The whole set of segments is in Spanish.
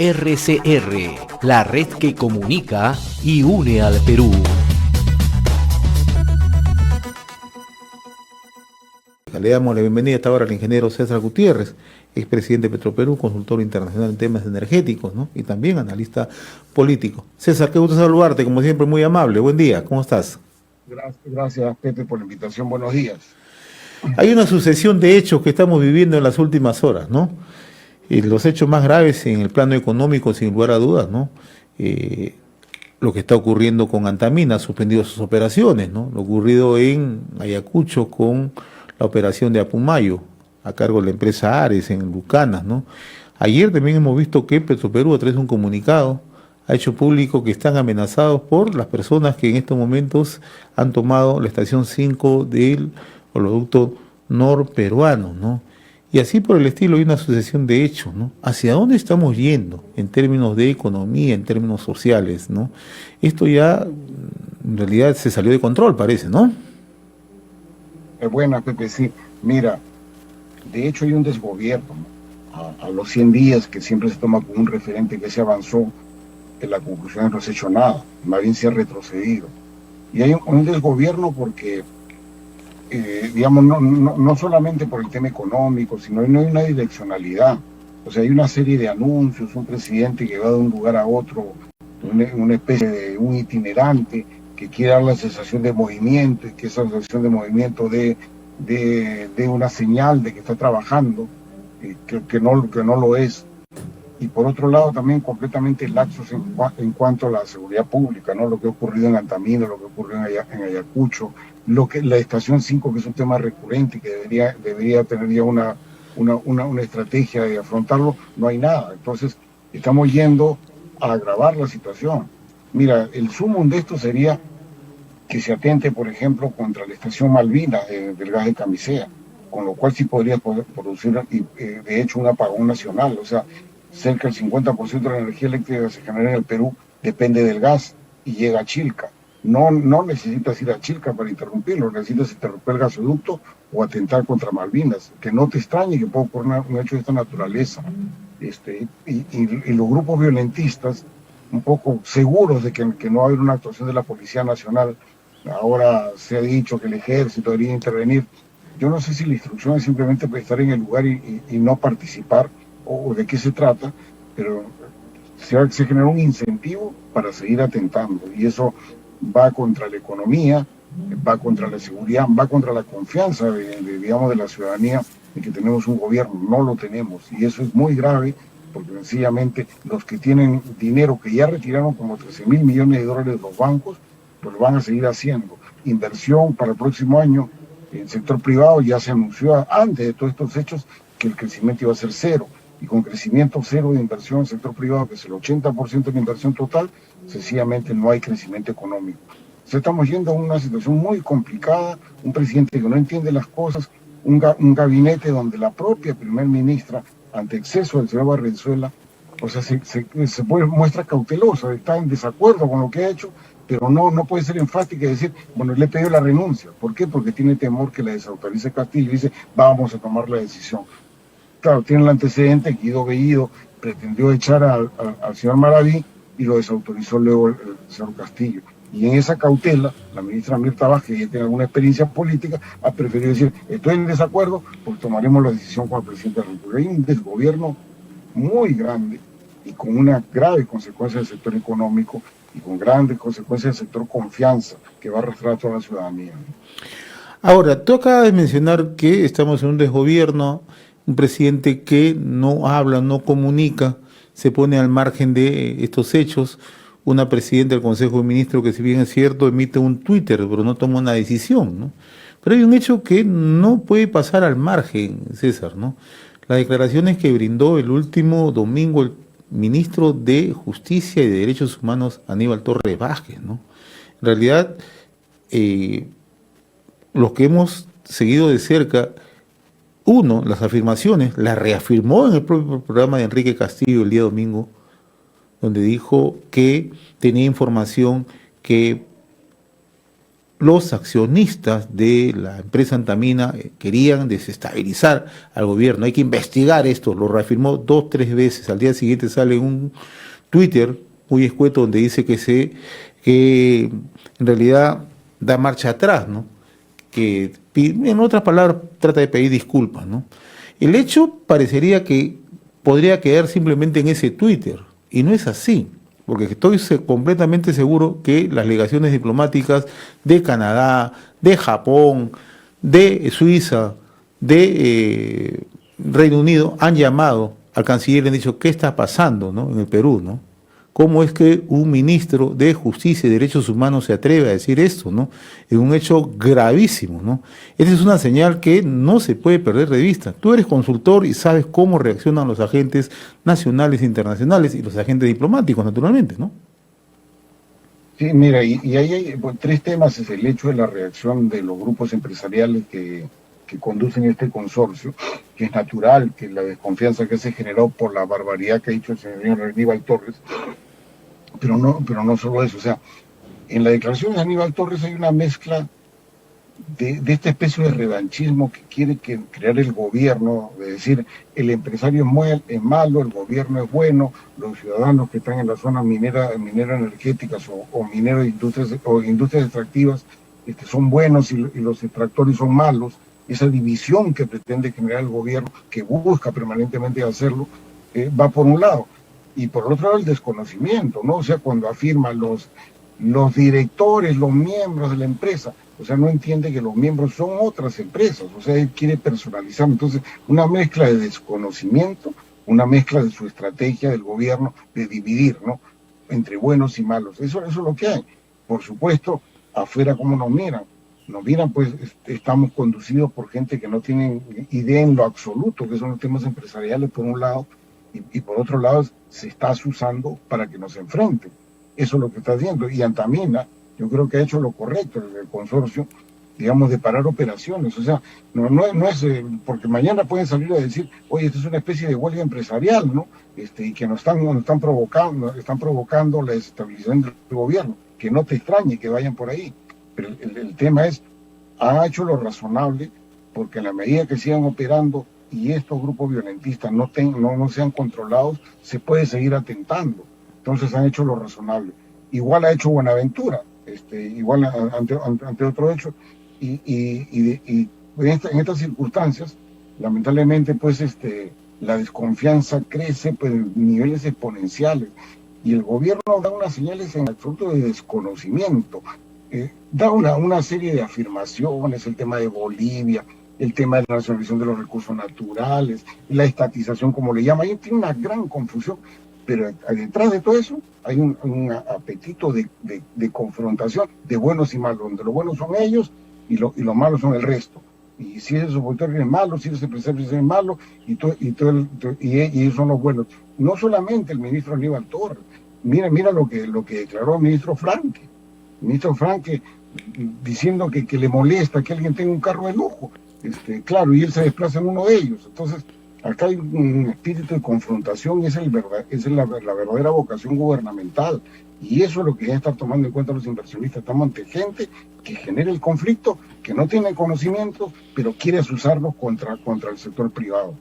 RCR, la red que comunica y une al Perú. Le damos la bienvenida hasta ahora al ingeniero César Gutiérrez, expresidente de Petroperú, consultor internacional en temas energéticos, ¿no? Y también analista político. César, qué gusto saludarte, como siempre, muy amable. Buen día, ¿cómo estás? Gracias, Pepe, por la invitación. Buenos días. Hay una sucesión de hechos que estamos viviendo en las últimas horas, ¿no? Los hechos más graves en el plano económico, sin lugar a dudas, ¿no? Lo que está ocurriendo con Antamina, ha suspendido sus operaciones, ¿no? Lo ocurrido en Ayacucho con la operación de Apumayo, a cargo de la empresa Ares en Lucanas, ¿no? Ayer también hemos visto que Petroperú, a través de un comunicado, ha hecho público que están amenazados por las personas que en estos momentos han tomado la estación 5 del oleoducto norperuano, ¿no? Y así por el estilo hay una sucesión de hechos, ¿no? ¿Hacia dónde estamos yendo en términos de economía, en términos sociales, ¿no? Esto ya en realidad se salió de control, parece, ¿no? Buenas, Pepe, sí. Mira, de hecho hay un desgobierno, ¿no? A los 100 días que siempre se toma como un referente que se avanzó, en la conclusión no se ha hecho nada, más bien se ha retrocedido. Y hay un desgobierno porque digamos, no solamente por el tema económico, sino no hay una direccionalidad. O sea, hay una serie de anuncios, un presidente que va de un lugar a otro, una especie de un itinerante que quiere dar la sensación de movimiento y que esa sensación de movimiento de una señal de que está trabajando, que no lo es. Y por otro lado también completamente laxos en cuanto a la seguridad pública, ¿no? Lo que ha ocurrido en Antamina, lo que ocurrió en Ayacucho, lo que la estación 5, que es un tema recurrente y que debería tener ya una estrategia de afrontarlo, no hay nada. Entonces estamos yendo a agravar la situación. Mira, el sumum de esto sería que se atente, por ejemplo, contra la estación Malvinas del gas de Camisea, con lo cual sí podría producir, de hecho, un apagón nacional. O sea, cerca del 50% de la energía eléctrica que se genera en el Perú depende del gas y llega a Chilca. No necesitas ir a Chilca para interrumpirlo, necesitas interrumpir el gasoducto o atentar contra Malvinas. Que no te extrañe que pueda ocurrir un hecho de esta naturaleza. Y los grupos violentistas, un poco seguros de que no va a haber una actuación de la Policía Nacional, ahora se ha dicho que el ejército debería intervenir. Yo no sé si la instrucción es simplemente estar en el lugar y no participar, o de qué se trata, pero se genera un incentivo para seguir atentando, y eso va contra la economía, va contra la seguridad, va contra la confianza digamos, de la ciudadanía de que tenemos un gobierno. No lo tenemos, y eso es muy grave, porque sencillamente los que tienen dinero, que ya retiraron como 13.000 millones de dólares de los bancos, pues lo van a seguir haciendo. Inversión para el próximo año en el sector privado ya se anunció antes de todos estos hechos que el crecimiento iba a ser cero. Y con crecimiento cero de inversión en el sector privado, que es el 80% de la inversión total, sencillamente no hay crecimiento económico. Entonces estamos yendo a una situación muy complicada, un presidente que no entiende las cosas, un gabinete donde la propia primer ministra, ante exceso del señor Barrenzuela, o sea, muestra cautelosa, está en desacuerdo con lo que ha hecho, pero no puede ser enfática y decir, bueno, le he pedido la renuncia. ¿Por qué? Porque tiene temor que la desautorice Castillo y dice, vamos a tomar la decisión. Claro, tiene el antecedente que Guido Bellido pretendió echar al señor Maraví y lo desautorizó luego el señor Castillo. Y en esa cautela, la ministra Mirta Vázquez, que ya tiene alguna experiencia política, ha preferido decir, estoy en desacuerdo, pues tomaremos la decisión con el presidente de la República. Hay un desgobierno muy grande y con una grave consecuencia del sector económico y con grandes consecuencias del sector confianza que va a arrastrar a toda la ciudadanía. Ahora, tú acabas de mencionar que estamos en un desgobierno, un presidente que no habla, no comunica, se pone al margen de estos hechos, una presidenta del Consejo de Ministros que, si bien es cierto, emite un Twitter, pero no toma una decisión, ¿no? Pero hay un hecho que no puede pasar al margen, César, ¿no? Las declaraciones que brindó el último domingo el ministro de Justicia y de Derechos Humanos, Aníbal Torres Vázquez, ¿no? En realidad, los que hemos seguido de cerca, uno, las afirmaciones, las reafirmó en el propio programa de Enrique Castillo el día domingo, donde dijo que tenía información que los accionistas de la empresa Antamina querían desestabilizar al gobierno. Hay que investigar esto, lo reafirmó 2, 3 veces. Al día siguiente sale un Twitter muy escueto donde dice que en realidad da marcha atrás, ¿no? Que en otras palabras trata de pedir disculpas, ¿no? El hecho parecería que podría quedar simplemente en ese Twitter, y no es así, porque estoy completamente seguro que las legaciones diplomáticas de Canadá, de Japón, de Suiza, de Reino Unido han llamado al canciller y le han dicho qué está pasando, ¿no?, en el Perú, ¿no? ¿Cómo es que un ministro de Justicia y Derechos Humanos se atreve a decir esto, ¿no? Es un hecho gravísimo, ¿no? Esa es una señal que no se puede perder de vista. Tú eres consultor y sabes cómo reaccionan los agentes nacionales e internacionales y los agentes diplomáticos, naturalmente, ¿no? Sí, mira, y ahí hay 3 temas. Es el hecho de la reacción de los grupos empresariales que conducen este consorcio, que es natural, que la desconfianza que se generó por la barbaridad que ha dicho el señor Aníbal Torres, pero no solo eso. O sea, en la declaración de Aníbal Torres hay una mezcla de esta especie de revanchismo que quiere crear el gobierno, de decir, el empresario es malo, el gobierno es bueno, los ciudadanos que están en las zonas minero-energéticas o industrias extractivas son buenos y los extractores son malos. Esa división que pretende generar el gobierno, que busca permanentemente hacerlo, va por un lado. Y por otro lado el desconocimiento, ¿no? O sea, cuando afirma los directores, los miembros de la empresa, o sea, no entiende que los miembros son otras empresas, o sea, él quiere personalizar. Entonces, una mezcla de desconocimiento, una mezcla de su estrategia del gobierno de dividir, ¿no?, entre buenos y malos. Eso es lo que hay. Por supuesto, afuera, ¿cómo nos miran? Nos miran, pues estamos conducidos por gente que no tienen idea en lo absoluto, que son los temas empresariales por un lado, y por otro lado se está usando para que nos enfrenten. Eso es lo que está haciendo. Y Antamina, yo creo que ha hecho lo correcto, el consorcio, digamos, de parar operaciones. O sea, no es porque mañana pueden salir a decir, oye, esto es una especie de huelga empresarial, ¿no? Y que nos están provocando la desestabilización del gobierno. Que no te extrañe que vayan por ahí. Pero el tema es, han hecho lo razonable, porque en la medida que sigan operando y estos grupos violentistas no sean controlados, se puede seguir atentando. Entonces han hecho lo razonable. Igual ha hecho Buenaventura, igual ante otro hecho, y en estas circunstancias, lamentablemente, pues la desconfianza crece pues, en niveles exponenciales, y el gobierno da unas señales en absoluto de desconocimiento. Da una serie de afirmaciones, el tema de Bolivia, el tema de la nacionalización de los recursos naturales, la estatización, como le llama, ahí tiene una gran confusión, pero detrás de todo eso hay un apetito de confrontación de buenos y malos, donde los buenos son ellos y los malos son el resto. Y si esos opositores es malo, si esos empresarios es malo, y ellos son los buenos. No solamente el ministro Aníbal Torres, mira lo que declaró el ministro Franque. Ministro Franque diciendo que le molesta que alguien tenga un carro de lujo, claro, y él se desplaza en uno de ellos. Entonces, acá hay un espíritu de confrontación, y esa es la verdadera vocación gubernamental, y eso es lo que ya están tomando en cuenta los inversionistas. Estamos ante gente que genera el conflicto, que no tiene conocimientos, pero quiere usarlos contra el sector privado.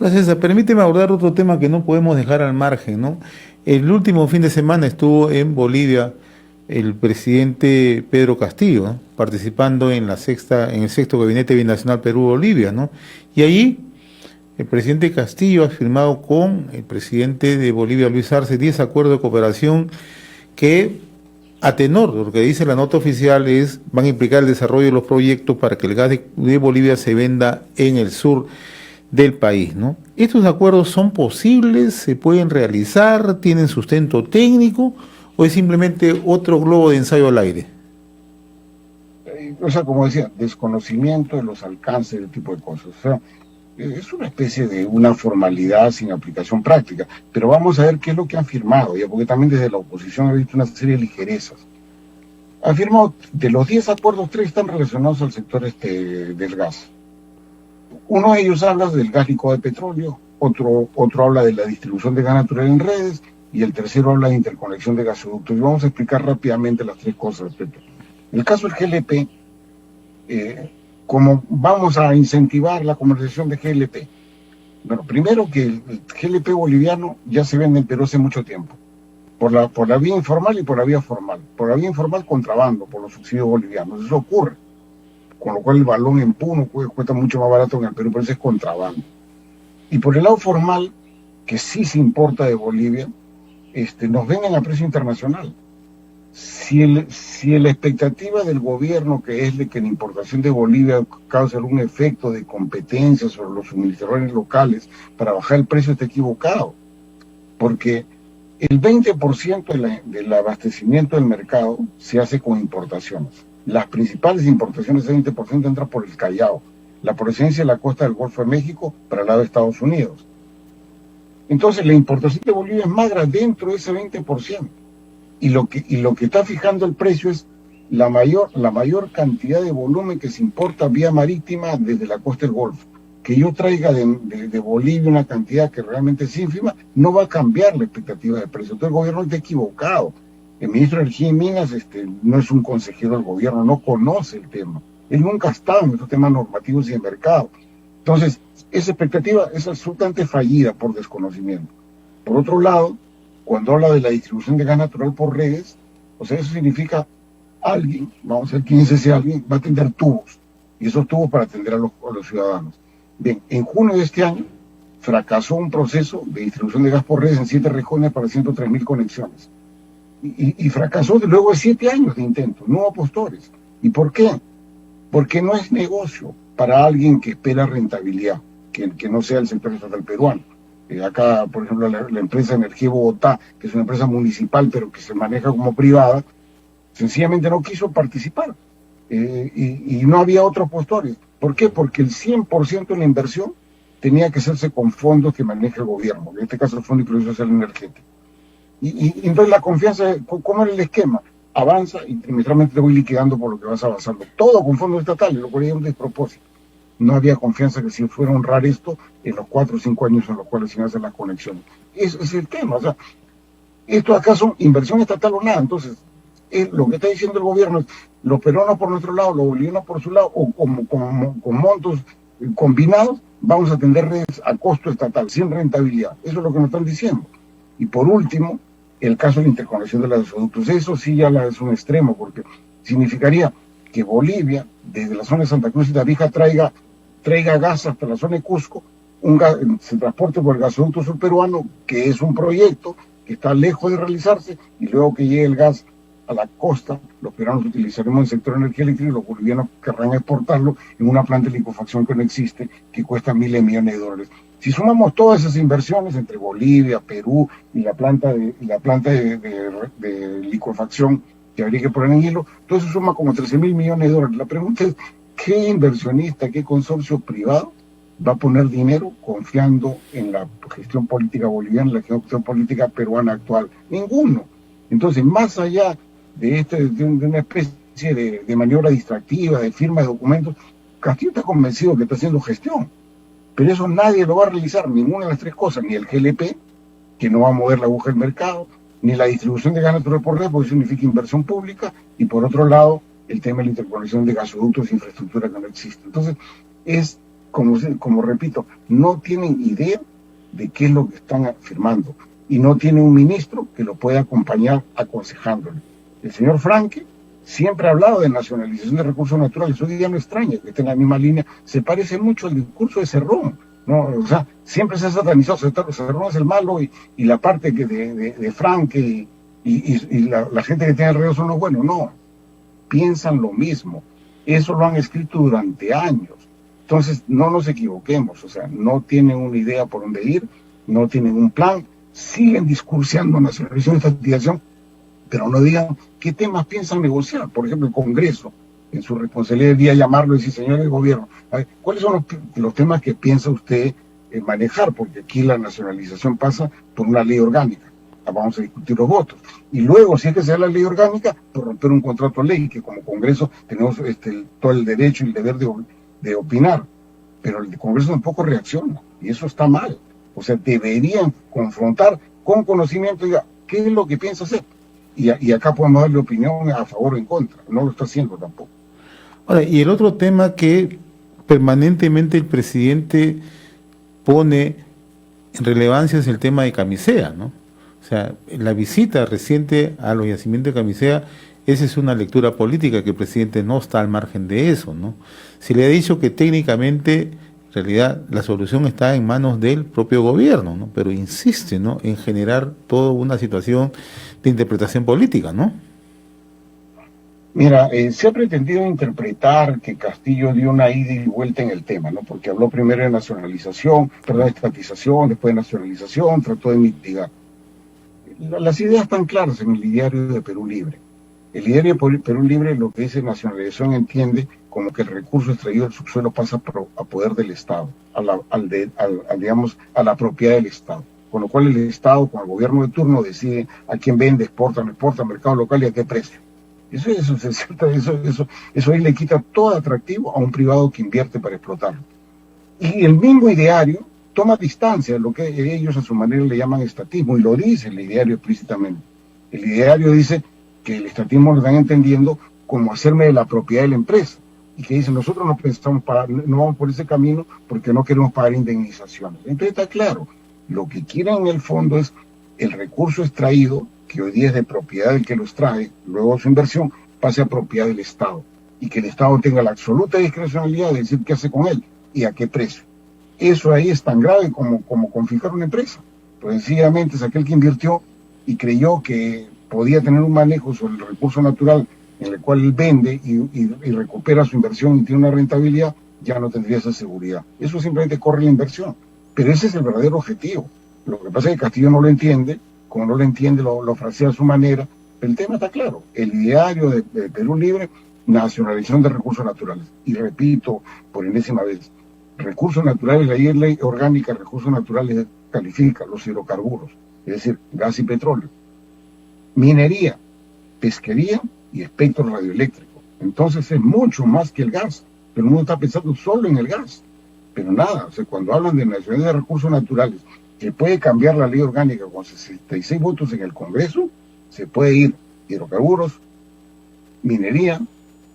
César, permíteme abordar otro tema que no podemos dejar al margen, ¿no? El último fin de semana estuvo en Bolivia el presidente Pedro Castillo, ¿no?, participando en el sexto Gabinete Binacional Perú-Bolivia, ¿no? Y allí el presidente Castillo ha firmado con el presidente de Bolivia, Luis Arce, 10 acuerdos de cooperación que, a tenor de lo que dice la nota oficial, van a implicar el desarrollo de los proyectos para que el gas de Bolivia se venda en el sur del país, ¿no? ¿Estos acuerdos son posibles? ¿Se pueden realizar? ¿Tienen sustento técnico? ¿O es simplemente otro globo de ensayo al aire? O sea, como decía, desconocimiento de los alcances del tipo de cosas. O sea, es una especie de una formalidad sin aplicación práctica. Pero vamos a ver qué es lo que han firmado, ya, porque también desde la oposición he visto una serie de ligerezas. Han firmado, de los 10 acuerdos, 3 están relacionados al sector del gas. Uno de ellos habla del gas licuado de petróleo, otro habla de la distribución de gas natural en redes, y el tercero habla de interconexión de gasoductos. Y vamos a explicar rápidamente las 3 cosas. El caso del GLP, como vamos a incentivar la comercialización de GLP. Bueno, primero que el GLP boliviano ya se vende en Perú hace mucho tiempo, por la vía informal y por la vía formal. Por la vía informal, contrabando, por los subsidios bolivianos. Eso ocurre. Con lo cual el balón en Puno cuesta mucho más barato que en el Perú, pero eso es contrabando. Y por el lado formal, que sí se importa de Bolivia, nos venden a precio internacional. Si la expectativa del gobierno, que es de que la importación de Bolivia cause algún efecto de competencia sobre los suministradores locales para bajar el precio, está equivocado. Porque el 20% del abastecimiento del mercado se hace con importaciones. Las principales importaciones, ese 20% entra por el Callao, la procedencia de la costa del Golfo de México para el lado de Estados Unidos. Entonces la importación de Bolivia es magra dentro de ese 20%. Y lo que está fijando el precio es la mayor cantidad de volumen que se importa vía marítima desde la costa del Golfo. Que yo traiga de Bolivia una cantidad que realmente es ínfima, no va a cambiar la expectativa de precio. Entonces el gobierno está equivocado. El ministro de Energía y Minas no es un consejero del gobierno, no conoce el tema. Él nunca ha estado en estos temas normativos y de mercado. Entonces, esa expectativa es absolutamente fallida por desconocimiento. Por otro lado, cuando habla de la distribución de gas natural por redes, o sea, eso significa alguien, vamos a ver quién es ese alguien, va a tender tubos, y esos tubos para atender a los ciudadanos. Bien, en junio de este año fracasó un proceso de distribución de gas por redes en 7 regiones para 103.000 conexiones. Y fracasó luego de 7 años de intentos, no hubo postores. ¿Y por qué? Porque no es negocio para alguien que espera rentabilidad, que no sea el sector estatal peruano. Acá, por ejemplo, la empresa Energía Bogotá, que es una empresa municipal, pero que se maneja como privada, sencillamente no quiso participar. Y no había otros postores. ¿Por qué? Porque el 100% de la inversión tenía que hacerse con fondos que maneja el gobierno, en este caso el Fondo de Inclusión Social Energética. Y entonces la confianza, ¿cómo era el esquema? Avanza y trimestralmente te voy liquidando por lo que vas avanzando. Todo con fondos estatales, lo cual era un despropósito. No había confianza que si fuera a honrar esto en los 4 o 5 años en los cuales se hacen las conexiones. Ese es el tema. O sea, esto acá son inversión estatal o nada. Entonces, lo que está diciendo el gobierno es los peruanos por nuestro lado, los bolivianos por su lado, o con montos combinados, vamos a atender redes a costo estatal, sin rentabilidad. Eso es lo que nos están diciendo. Y por último, el caso de la interconexión de los gasoductos. Eso sí ya es un extremo, porque significaría que Bolivia, desde la zona de Santa Cruz y Tarija, traiga gas hasta la zona de Cusco, se transporte por el gasoducto surperuano, que es un proyecto que está lejos de realizarse, y luego que llegue el gas a la costa, los peruanos utilizaremos el sector de energía eléctrica y los bolivianos querrán exportarlo en una planta de licuefacción que no existe, que cuesta miles de millones de dólares. Si sumamos todas esas inversiones entre Bolivia, Perú y la planta de licuefacción que habría que poner en hilo, todo eso suma como 13.000 millones de dólares. La pregunta es, ¿qué inversionista, qué consorcio privado va a poner dinero confiando en la gestión política boliviana, en la gestión política peruana actual? Ninguno. Entonces, más allá de una especie de maniobra distractiva, de firma de documentos, Castillo está convencido que está haciendo gestión. Pero eso nadie lo va a realizar, ninguna de las 3 cosas, ni el GLP, que no va a mover la aguja del mercado, ni la distribución de gas natural por red, porque significa inversión pública, y por otro lado, el tema de la interconexión de gasoductos e infraestructura que no existe. Entonces, es, como repito, no tienen idea de qué es lo que están afirmando, y no tiene un ministro que lo pueda acompañar aconsejándole. El señor Franque siempre ha hablado de nacionalización de recursos naturales, hoy día no extraña que esté en la misma línea, se parece mucho al discurso de Cerrón, ¿no? O sea, siempre se ha satanizado, Cerrón es el malo y la parte que de Franque y la gente que tiene alrededor son los buenos. No, piensan lo mismo, eso lo han escrito durante años. Entonces, no nos equivoquemos, o sea, no tienen una idea por dónde ir, no tienen un plan, siguen discurseando nacionalización y estatización, pero no digan qué temas piensan negociar. Por ejemplo, el Congreso, en su responsabilidad debía llamarlo y decir, señor del gobierno, a ver, ¿cuáles son los temas que piensa usted manejar? Porque aquí la nacionalización pasa por una ley orgánica. Vamos a discutir los votos. Y luego, si es que se da la ley orgánica, por romper un contrato de ley, que como Congreso tenemos todo el derecho y el deber de opinar. Pero el Congreso tampoco reacciona, y eso está mal. O sea, deberían confrontar con conocimiento, diga, ¿qué es lo que piensa hacer? y acá podemos darle opinión a favor o en contra. No lo está haciendo tampoco. Ahora, y el otro tema que permanentemente el presidente pone en relevancia es el tema de Camisea, ¿no? O sea, la visita reciente a los yacimientos de Camisea, esa es una lectura política que el presidente no está al margen de eso, ¿no? Se le ha dicho que técnicamente, en realidad, la solución está en manos del propio gobierno, ¿no? Pero insiste, ¿no?, en generar toda una situación de interpretación política, ¿no? Mira, se ha pretendido interpretar que Castillo dio una ida y vuelta en el tema, ¿no? Porque habló primero de nacionalización, perdón, de estatización, después de nacionalización, trató de mitigar. Las ideas están claras en el ideario de Perú Libre. El ideario de Perú Libre lo que dice nacionalización entiende como que el recurso extraído del subsuelo pasa a poder del Estado, digamos, a la propiedad del Estado. Con lo cual el Estado, con el gobierno de turno, decide a quién vende, exporta, no exporta, mercado local y a qué precio. Eso ahí le quita todo atractivo a un privado que invierte para explotarlo. Y el mismo ideario toma distancia de lo que ellos a su manera le llaman estatismo, y lo dice el ideario explícitamente. El ideario dice que el estatismo lo están entendiendo como hacerme de la propiedad de la empresa, y que dicen, nosotros no vamos por ese camino porque no queremos pagar indemnizaciones. Entonces está claro, lo que quieren en el fondo es el recurso extraído, que hoy día es de propiedad del que lo extrae, luego su inversión pase a propiedad del Estado, y que el Estado tenga la absoluta discrecionalidad de decir qué hace con él y a qué precio. Eso ahí es tan grave como confiscar una empresa. Pues sencillamente es aquel que invirtió y creyó que podía tener un manejo sobre el recurso natural en el cual él vende y recupera su inversión y tiene una rentabilidad, ya no tendría esa seguridad. Eso simplemente corre la inversión. Pero ese es el verdadero objetivo. Lo que pasa es que Castillo no lo entiende, como no lo entiende, lo frasea a su manera. Pero el tema está claro. El ideario de Perú Libre, nacionalización de recursos naturales. Y repito por enésima vez, recursos naturales, la ley orgánica de recursos naturales califica los hidrocarburos, es decir, gas y petróleo, minería, pesquería y espectro radioeléctrico. Entonces es mucho más que el gas, pero uno está pensando solo en el gas. Pero nada, o sea, cuando hablan de nacionalidad de recursos naturales, que puede cambiar la ley orgánica con 66 votos en el Congreso, se puede ir hidrocarburos, minería,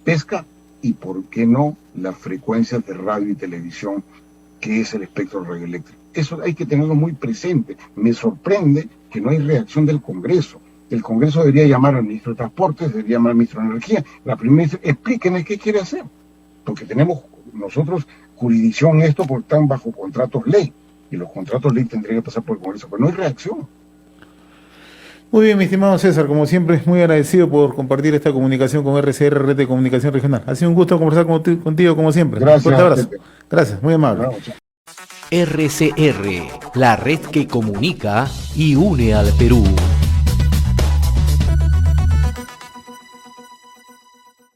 pesca y, ¿por qué no?, las frecuencias de radio y televisión, que es el espectro radioeléctrico. Eso hay que tenerlo muy presente. Me sorprende que no hay reacción del Congreso. El Congreso debería llamar al ministro de Transportes, debería llamar al ministro de Energía, la primera ministra, explíquenme qué quiere hacer. Porque tenemos nosotros jurisdicción en esto porque están bajo contratos ley. Y los contratos ley tendrían que pasar por el Congreso, pero no hay reacción. Muy bien, mi estimado César, como siempre, muy agradecido por compartir esta comunicación con RCR, Red de Comunicación Regional. Ha sido un gusto conversar contigo, como siempre. Gracias. Un fuerte abrazo. Gracias, muy amable. RCR, la red que comunica y une al Perú.